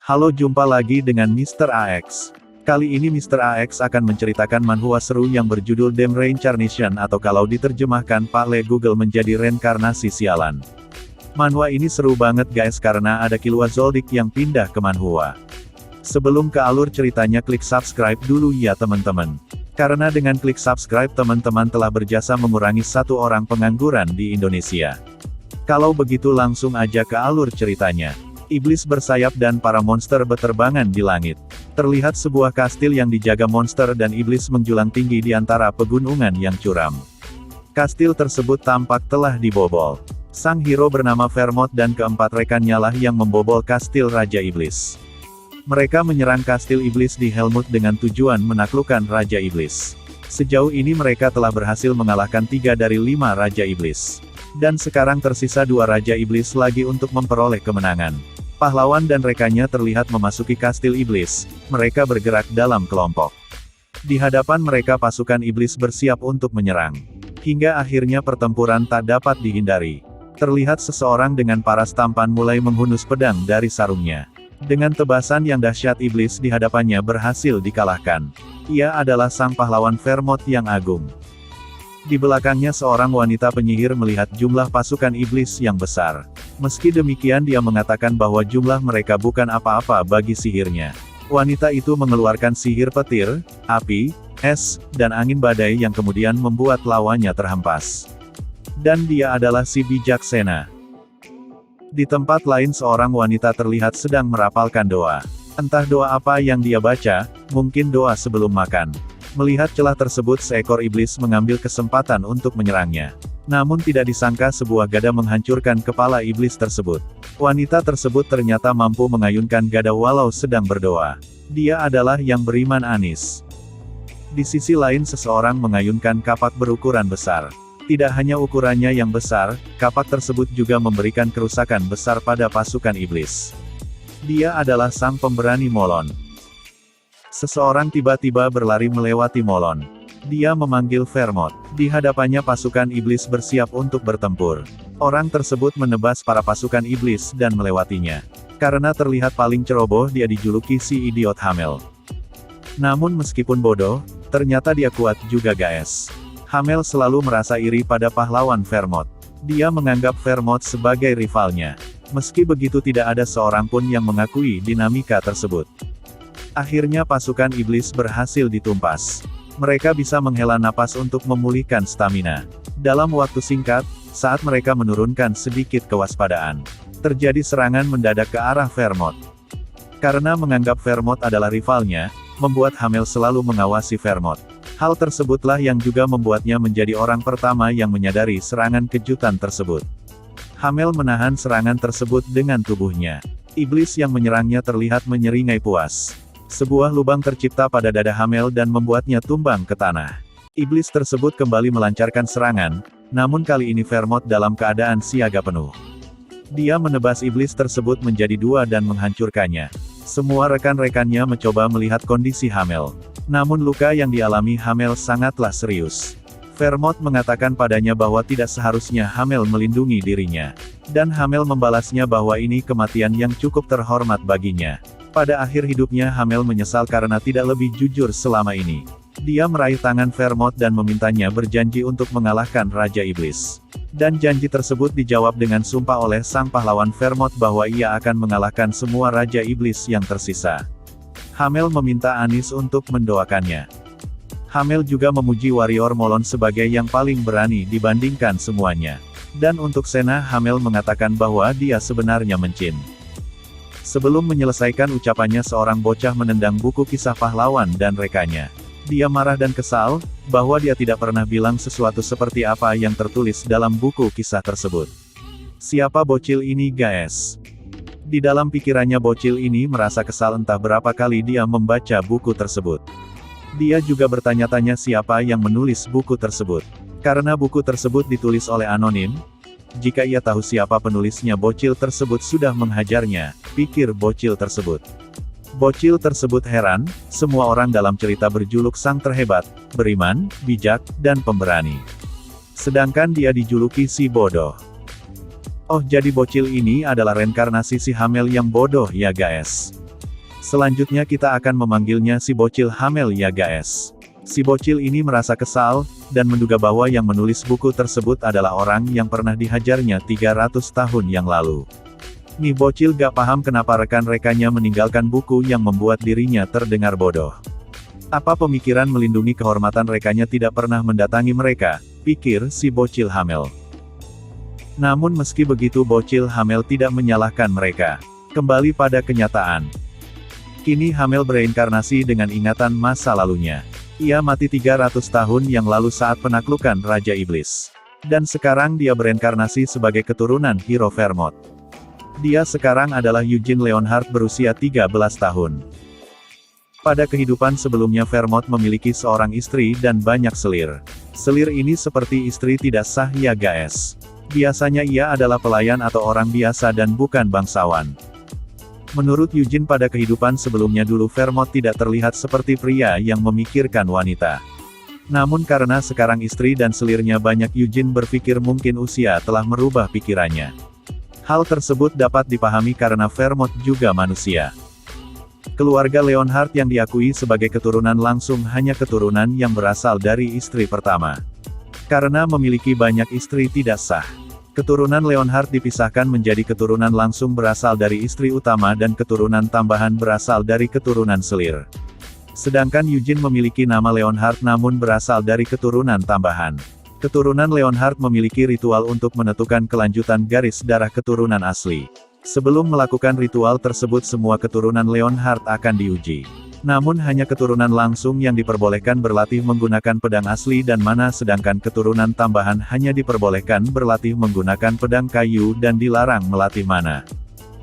Halo, jumpa lagi dengan Mr. AX. Kali ini Mr. AX akan menceritakan manhwa seru yang berjudul Damn Reincarnation atau kalau diterjemahkan Pak Le Google menjadi reinkarnasi sialan. Manhwa ini seru banget guys karena ada Killua Zoldyck yang pindah ke manhwa. Sebelum ke alur ceritanya klik subscribe dulu ya teman-teman. Karena dengan klik subscribe teman-teman telah berjasa mengurangi 1 orang pengangguran di Indonesia. Kalau begitu langsung aja ke alur ceritanya. Iblis bersayap dan para monster beterbangan di langit. Terlihat sebuah kastil yang dijaga monster dan iblis menjulang tinggi di antara pegunungan yang curam. Kastil tersebut tampak telah dibobol. Sang hero bernama Vermouth dan keempat rekannya lah yang membobol kastil Raja Iblis. Mereka menyerang kastil iblis di Helmut dengan tujuan menaklukkan Raja Iblis. Sejauh ini mereka telah berhasil mengalahkan 3 dari 5 Raja Iblis. Dan sekarang tersisa 2 Raja Iblis lagi untuk memperoleh kemenangan. Pahlawan dan rekannya terlihat memasuki kastil iblis. Mereka bergerak dalam kelompok. Di hadapan mereka pasukan iblis bersiap untuk menyerang. Hingga akhirnya pertempuran tak dapat dihindari. Terlihat seseorang dengan paras tampan mulai menghunus pedang dari sarungnya. Dengan tebasan yang dahsyat iblis di hadapannya berhasil dikalahkan. Ia adalah sang pahlawan Vermouth yang agung. Di belakangnya seorang wanita penyihir melihat jumlah pasukan iblis yang besar. Meski demikian dia mengatakan bahwa jumlah mereka bukan apa-apa bagi sihirnya. Wanita itu mengeluarkan sihir petir, api, es, dan angin badai yang kemudian membuat lawannya terhempas. Dan dia adalah si bijaksana. Di tempat lain seorang wanita terlihat sedang merapalkan doa. Entah doa apa yang dia baca, mungkin doa sebelum makan. Melihat celah tersebut seekor iblis mengambil kesempatan untuk menyerangnya. Namun tidak disangka sebuah gada menghancurkan kepala iblis tersebut. Wanita tersebut ternyata mampu mengayunkan gada walau sedang berdoa. Dia adalah yang beriman Anis. Di sisi lain seseorang mengayunkan kapak berukuran besar. Tidak hanya ukurannya yang besar, kapak tersebut juga memberikan kerusakan besar pada pasukan iblis. Dia adalah sang pemberani Molon. Seseorang tiba-tiba berlari melewati Molon. Dia memanggil Vermouth. Di hadapannya pasukan iblis bersiap untuk bertempur. Orang tersebut menebas para pasukan iblis dan melewatinya. Karena terlihat paling ceroboh dia dijuluki si idiot Hamel. Namun meskipun bodoh, ternyata dia kuat juga guys. Hamel selalu merasa iri pada pahlawan Vermouth. Dia menganggap Vermouth sebagai rivalnya. Meski begitu tidak ada seorang pun yang mengakui dinamika tersebut. Akhirnya pasukan iblis berhasil ditumpas. Mereka bisa menghela napas untuk memulihkan stamina. Dalam waktu singkat, saat mereka menurunkan sedikit kewaspadaan, terjadi serangan mendadak ke arah Vermouth. Karena menganggap Vermouth adalah rivalnya, membuat Hamel selalu mengawasi Vermouth. Hal tersebutlah yang juga membuatnya menjadi orang pertama yang menyadari serangan kejutan tersebut. Hamel menahan serangan tersebut dengan tubuhnya. Iblis yang menyerangnya terlihat menyeringai puas. Sebuah lubang tercipta pada dada Hamel dan membuatnya tumbang ke tanah. Iblis tersebut kembali melancarkan serangan, namun kali ini Vermouth dalam keadaan siaga penuh. Dia menebas iblis tersebut menjadi 2 dan menghancurkannya. Semua rekan-rekannya mencoba melihat kondisi Hamel. Namun luka yang dialami Hamel sangatlah serius. Vermouth mengatakan padanya bahwa tidak seharusnya Hamel melindungi dirinya. Dan Hamel membalasnya bahwa ini kematian yang cukup terhormat baginya. Pada akhir hidupnya Hamel menyesal karena tidak lebih jujur selama ini. Dia meraih tangan Vermouth dan memintanya berjanji untuk mengalahkan Raja Iblis. Dan janji tersebut dijawab dengan sumpah oleh sang pahlawan Vermouth bahwa ia akan mengalahkan semua Raja Iblis yang tersisa. Hamel meminta Anis untuk mendoakannya. Hamel juga memuji warrior Molon sebagai yang paling berani dibandingkan semuanya. Dan untuk Sena Hamel mengatakan bahwa dia sebenarnya mencin. Sebelum menyelesaikan ucapannya seorang bocah menendang buku kisah pahlawan dan rekannya. Dia marah dan kesal, bahwa dia tidak pernah bilang sesuatu seperti apa yang tertulis dalam buku kisah tersebut. Siapa bocil ini guys? Di dalam pikirannya bocil ini merasa kesal entah berapa kali dia membaca buku tersebut. Dia juga bertanya-tanya siapa yang menulis buku tersebut. Karena buku tersebut ditulis oleh anonim, jika ia tahu siapa penulisnya bocil tersebut sudah menghajarnya, pikir bocil tersebut. Bocil tersebut heran, semua orang dalam cerita berjuluk sang terhebat, beriman, bijak, dan pemberani. Sedangkan dia dijuluki si bodoh. Oh jadi bocil ini adalah reinkarnasi si Hamel yang bodoh ya guys. Selanjutnya kita akan memanggilnya si bocil Hamel ya guys. Si bocil ini merasa kesal, dan menduga bahwa yang menulis buku tersebut adalah orang yang pernah dihajarnya 300 tahun yang lalu. Nih bocil gak paham kenapa rekan-rekannya meninggalkan buku yang membuat dirinya terdengar bodoh. Apa pemikiran melindungi kehormatan rekannya tidak pernah mendatangi mereka, pikir si bocil Hamel. Namun meski begitu bocil Hamel tidak menyalahkan mereka. Kembali pada kenyataan. Kini Hamel bereinkarnasi dengan ingatan masa lalunya. Ia mati 300 tahun yang lalu saat penaklukan Raja Iblis. Dan sekarang dia bereinkarnasi sebagai keturunan hero Vermont. Dia sekarang adalah Eugene Leonhardt berusia 13 tahun. Pada kehidupan sebelumnya Vermont memiliki seorang istri dan banyak selir. Selir ini seperti istri tidak sah ya guys. Biasanya ia adalah pelayan atau orang biasa dan bukan bangsawan. Menurut Eugene pada kehidupan sebelumnya dulu Vermont tidak terlihat seperti pria yang memikirkan wanita. Namun karena sekarang istri dan selirnya banyak Eugene berpikir mungkin usia telah merubah pikirannya. Hal tersebut dapat dipahami karena Vermont juga manusia. Keluarga Leonhardt yang diakui sebagai keturunan langsung hanya keturunan yang berasal dari istri pertama. Karena memiliki banyak istri tidak sah. Keturunan Leonhardt dipisahkan menjadi keturunan langsung berasal dari istri utama dan keturunan tambahan berasal dari keturunan selir. Sedangkan Eugene memiliki nama Leonhardt namun berasal dari keturunan tambahan. Keturunan Leonhardt memiliki ritual untuk menentukan kelanjutan garis darah keturunan asli. Sebelum melakukan ritual tersebut semua keturunan Leonhardt akan diuji. Namun hanya keturunan langsung yang diperbolehkan berlatih menggunakan pedang asli dan mana sedangkan keturunan tambahan hanya diperbolehkan berlatih menggunakan pedang kayu dan dilarang melatih mana.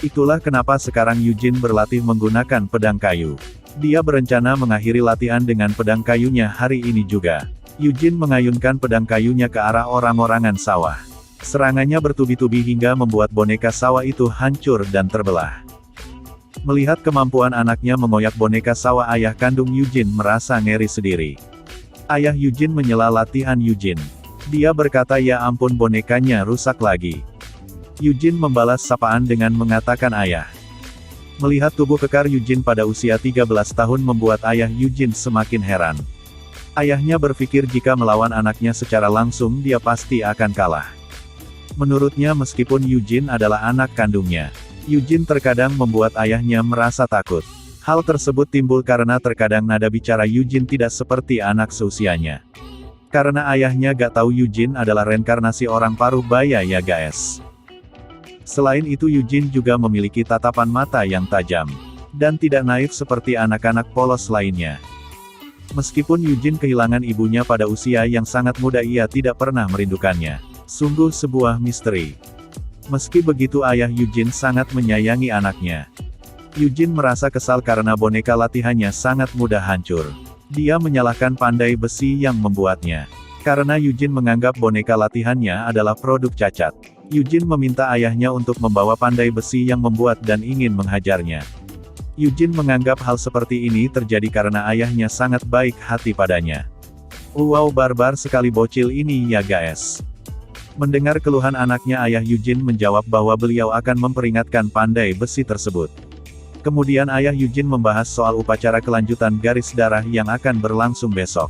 Itulah kenapa sekarang Eugene berlatih menggunakan pedang kayu. Dia berencana mengakhiri latihan dengan pedang kayunya hari ini juga. Eugene mengayunkan pedang kayunya ke arah orang-orangan sawah. Serangannya bertubi-tubi hingga membuat boneka sawah itu hancur dan terbelah. Melihat kemampuan anaknya mengoyak boneka sawah ayah kandung Eugene merasa ngeri sendiri. Ayah Eugene menyela latihan Eugene. Dia berkata ya ampun bonekanya rusak lagi. Eugene membalas sapaan dengan mengatakan ayah. Melihat tubuh kekar Eugene pada usia 13 tahun membuat ayah Eugene semakin heran. Ayahnya berpikir jika melawan anaknya secara langsung dia pasti akan kalah. Menurutnya meskipun Eugene adalah anak kandungnya, Eugene terkadang membuat ayahnya merasa takut. Hal tersebut timbul karena terkadang nada bicara Eugene tidak seperti anak seusianya. Karena ayahnya gak tahu Eugene adalah reinkarnasi orang paruh baya ya guys. Selain itu Eugene juga memiliki tatapan mata yang tajam. Dan tidak naif seperti anak-anak polos lainnya. Meskipun Eugene kehilangan ibunya pada usia yang sangat muda ia tidak pernah merindukannya. Sungguh sebuah misteri. Meski begitu ayah Eugene sangat menyayangi anaknya. Eugene merasa kesal karena boneka latihannya sangat mudah hancur. Dia menyalahkan pandai besi yang membuatnya. Karena Eugene menganggap boneka latihannya adalah produk cacat. Eugene meminta ayahnya untuk membawa pandai besi yang membuat dan ingin menghajarnya. Eugene menganggap hal seperti ini terjadi karena ayahnya sangat baik hati padanya. Wow barbar sekali bocil ini ya guys. Mendengar keluhan anaknya ayah Eugene menjawab bahwa beliau akan memperingatkan pandai besi tersebut. Kemudian ayah Eugene membahas soal upacara kelanjutan garis darah yang akan berlangsung besok.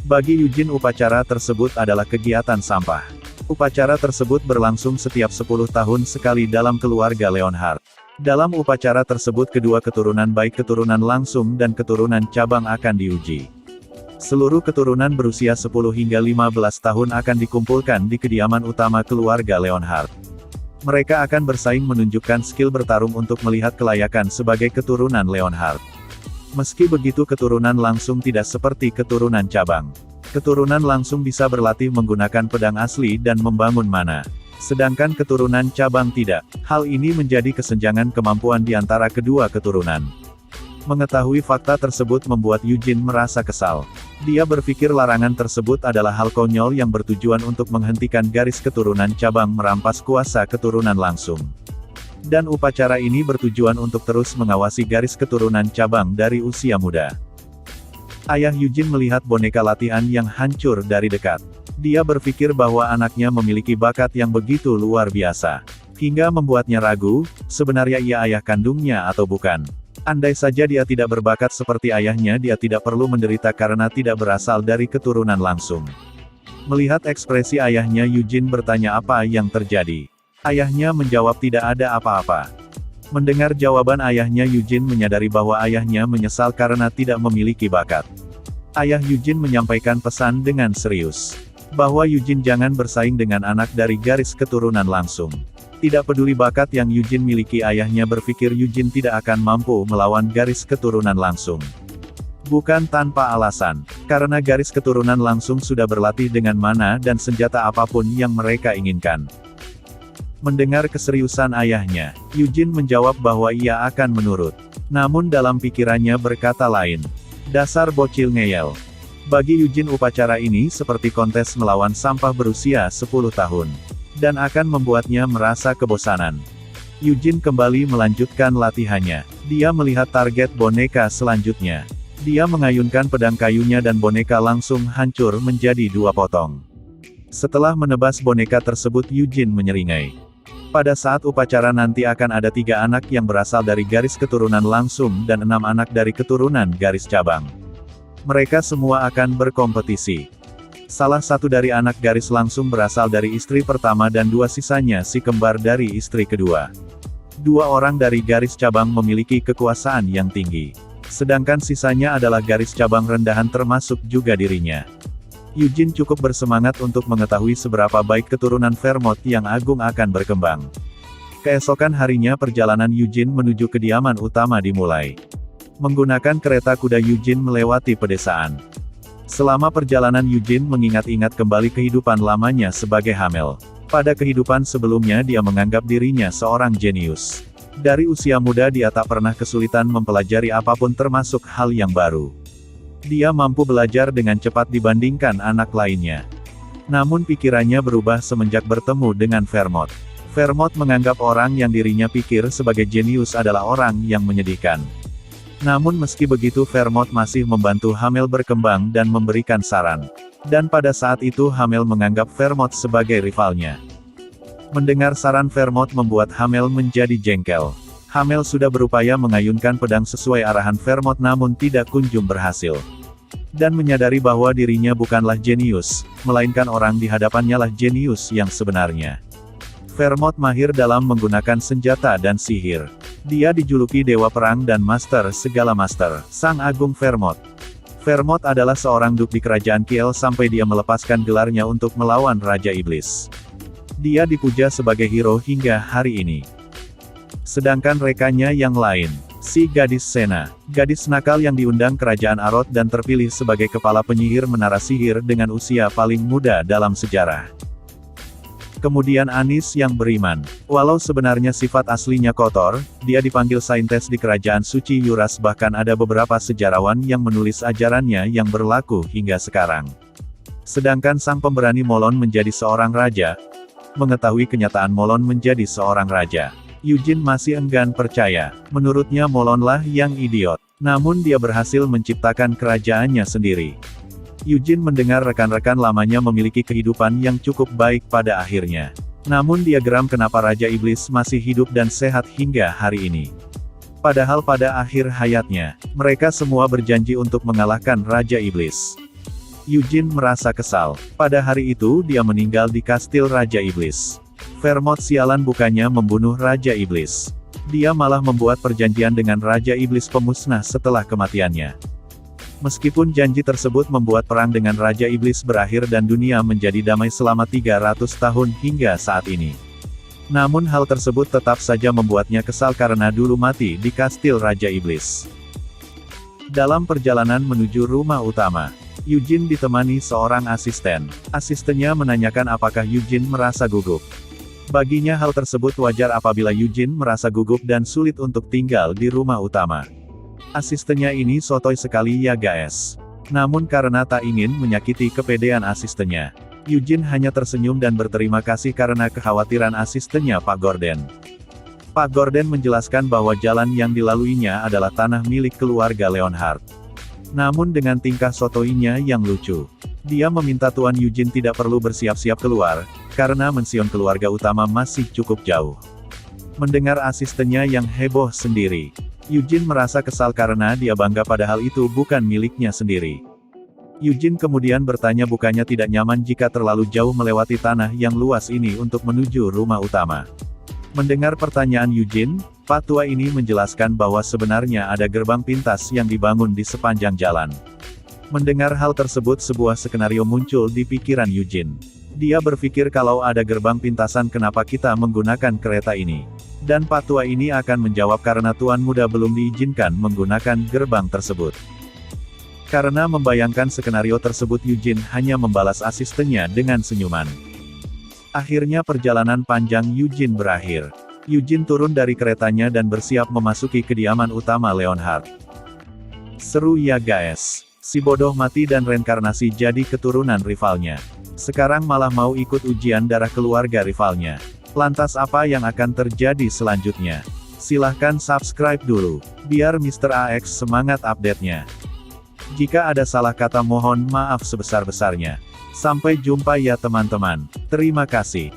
Bagi Eugene upacara tersebut adalah kegiatan sampah. Upacara tersebut berlangsung setiap 10 tahun sekali dalam keluarga Leonhardt. Dalam upacara tersebut kedua keturunan baik keturunan langsung dan keturunan cabang akan diuji. Seluruh keturunan berusia 10 hingga 15 tahun akan dikumpulkan di kediaman utama keluarga Leonhardt. Mereka akan bersaing menunjukkan skill bertarung untuk melihat kelayakan sebagai keturunan Leonhardt. Meski begitu keturunan langsung tidak seperti keturunan cabang. Keturunan langsung bisa berlatih menggunakan pedang asli dan membangun mana. Sedangkan keturunan cabang tidak. Hal ini menjadi kesenjangan kemampuan di antara kedua keturunan. Mengetahui fakta tersebut membuat Eugene merasa kesal. Dia berpikir larangan tersebut adalah hal konyol yang bertujuan untuk menghentikan garis keturunan cabang merampas kuasa keturunan langsung. Dan upacara ini bertujuan untuk terus mengawasi garis keturunan cabang dari usia muda. Ayah Eugene melihat boneka latihan yang hancur dari dekat. Dia berpikir bahwa anaknya memiliki bakat yang begitu luar biasa. Hingga membuatnya ragu, sebenarnya ia ayah kandungnya atau bukan. Andai saja dia tidak berbakat seperti ayahnya, dia tidak perlu menderita karena tidak berasal dari keturunan langsung. Melihat ekspresi ayahnya, Eugene bertanya apa yang terjadi. Ayahnya menjawab tidak ada apa-apa. Mendengar jawaban ayahnya, Eugene menyadari bahwa ayahnya menyesal karena tidak memiliki bakat. Ayah Eugene menyampaikan pesan dengan serius, bahwa Eugene jangan bersaing dengan anak dari garis keturunan langsung. Tidak peduli bakat yang Eugene miliki, ayahnya berpikir Eugene tidak akan mampu melawan garis keturunan langsung. Bukan tanpa alasan, karena garis keturunan langsung sudah berlatih dengan mana dan senjata apapun yang mereka inginkan. Mendengar keseriusan ayahnya, Eugene menjawab bahwa ia akan menurut. Namun dalam pikirannya berkata lain. Dasar bocil ngeyel. Bagi Eugene upacara ini seperti kontes melawan sampah berusia 10 tahun. Dan akan membuatnya merasa kebosanan. Eugene kembali melanjutkan latihannya. Dia melihat target boneka selanjutnya. Dia mengayunkan pedang kayunya dan boneka langsung hancur menjadi 2 potong. Setelah menebas boneka tersebut, Eugene menyeringai. Pada saat upacara nanti akan ada 3 anak yang berasal dari garis keturunan langsung dan 6 anak dari keturunan garis cabang. Mereka semua akan berkompetisi. Salah satu dari anak garis langsung berasal dari istri pertama dan 2 sisanya si kembar dari istri kedua. 2 orang dari garis cabang memiliki kekuasaan yang tinggi. Sedangkan sisanya adalah garis cabang rendahan termasuk juga dirinya. Eugene cukup bersemangat untuk mengetahui seberapa baik keturunan Vermont yang agung akan berkembang. Keesokan harinya perjalanan Eugene menuju kediaman utama dimulai. Menggunakan kereta kuda, Eugene melewati pedesaan. Selama perjalanan Eugene mengingat-ingat kembali kehidupan lamanya sebagai Hamel. Pada kehidupan sebelumnya dia menganggap dirinya seorang jenius. Dari usia muda dia tak pernah kesulitan mempelajari apapun termasuk hal yang baru. Dia mampu belajar dengan cepat dibandingkan anak lainnya. Namun pikirannya berubah semenjak bertemu dengan Vermont. Vermont menganggap orang yang dirinya pikir sebagai jenius adalah orang yang menyedihkan. Namun meski begitu, Vermont masih membantu Hamel berkembang dan memberikan saran. Dan pada saat itu Hamel menganggap Vermont sebagai rivalnya. Mendengar saran Vermont membuat Hamel menjadi jengkel. Hamel sudah berupaya mengayunkan pedang sesuai arahan Vermont namun tidak kunjung berhasil. Dan menyadari bahwa dirinya bukanlah jenius, melainkan orang di hadapannya lah jenius yang sebenarnya. Vermont mahir dalam menggunakan senjata dan sihir. Dia dijuluki Dewa Perang dan Master segala Master, Sang Agung Vermont. Vermont adalah seorang duk di kerajaan Kiel sampai dia melepaskan gelarnya untuk melawan Raja Iblis. Dia dipuja sebagai hero hingga hari ini. Sedangkan rekannya yang lain, si gadis Sena, gadis nakal yang diundang kerajaan Arot dan terpilih sebagai kepala penyihir menara sihir dengan usia paling muda dalam sejarah. Kemudian Anis yang beriman. Walau sebenarnya sifat aslinya kotor, dia dipanggil saintes di kerajaan suci Yuras, bahkan ada beberapa sejarawan yang menulis ajarannya yang berlaku hingga sekarang. Sedangkan sang pemberani Molon menjadi seorang raja. Mengetahui kenyataan Molon menjadi seorang raja, Eugene masih enggan percaya. Menurutnya Molonlah yang idiot. Namun dia berhasil menciptakan kerajaannya sendiri. Eugene mendengar rekan-rekan lamanya memiliki kehidupan yang cukup baik pada akhirnya. Namun dia geram kenapa Raja Iblis masih hidup dan sehat hingga hari ini. Padahal pada akhir hayatnya, mereka semua berjanji untuk mengalahkan Raja Iblis. Eugene merasa kesal. Pada hari itu dia meninggal di kastil Raja Iblis. Vermont sialan bukannya membunuh Raja Iblis. Dia malah membuat perjanjian dengan Raja Iblis pemusnah setelah kematiannya. Meskipun janji tersebut membuat perang dengan Raja Iblis berakhir dan dunia menjadi damai selama 300 tahun hingga saat ini. Namun hal tersebut tetap saja membuatnya kesal karena dulu mati di kastil Raja Iblis. Dalam perjalanan menuju rumah utama, Eugene ditemani seorang asisten. Asistennya menanyakan apakah Eugene merasa gugup. Baginya hal tersebut wajar apabila Eugene merasa gugup dan sulit untuk tinggal di rumah utama. Asistennya ini sotoy sekali ya guys. Namun karena tak ingin menyakiti kepedean asistennya, Eugene hanya tersenyum dan berterima kasih karena kekhawatiran asistennya Pak Gordon. Pak Gordon menjelaskan bahwa jalan yang dilaluinya adalah tanah milik keluarga Leonhard. Namun dengan tingkah sotoinya yang lucu, dia meminta Tuan Eugene tidak perlu bersiap-siap keluar, karena mension keluarga utama masih cukup jauh. Mendengar asistennya yang heboh sendiri, Eugene merasa kesal karena dia bangga padahal itu bukan miliknya sendiri. Eugene kemudian bertanya bukannya tidak nyaman jika terlalu jauh melewati tanah yang luas ini untuk menuju rumah utama. Mendengar pertanyaan Eugene, Pak tua ini menjelaskan bahwa sebenarnya ada gerbang pintas yang dibangun di sepanjang jalan. Mendengar hal tersebut sebuah skenario muncul di pikiran Eugene. Dia berpikir kalau ada gerbang pintasan kenapa kita menggunakan kereta ini. Dan Pak tua ini akan menjawab karena tuan muda belum diizinkan menggunakan gerbang tersebut. Karena membayangkan skenario tersebut Eugene hanya membalas asistennya dengan senyuman. Akhirnya perjalanan panjang Eugene berakhir. Eugene turun dari keretanya dan bersiap memasuki kediaman utama Leonhard. Seru ya guys. Si bodoh mati dan reinkarnasi jadi keturunan rivalnya. Sekarang malah mau ikut ujian darah keluarga rivalnya. Lantas apa yang akan terjadi selanjutnya? Silahkan subscribe dulu, biar Mr. AX semangat update-nya. Jika ada salah kata mohon maaf sebesar-besarnya. Sampai jumpa ya teman-teman. Terima kasih.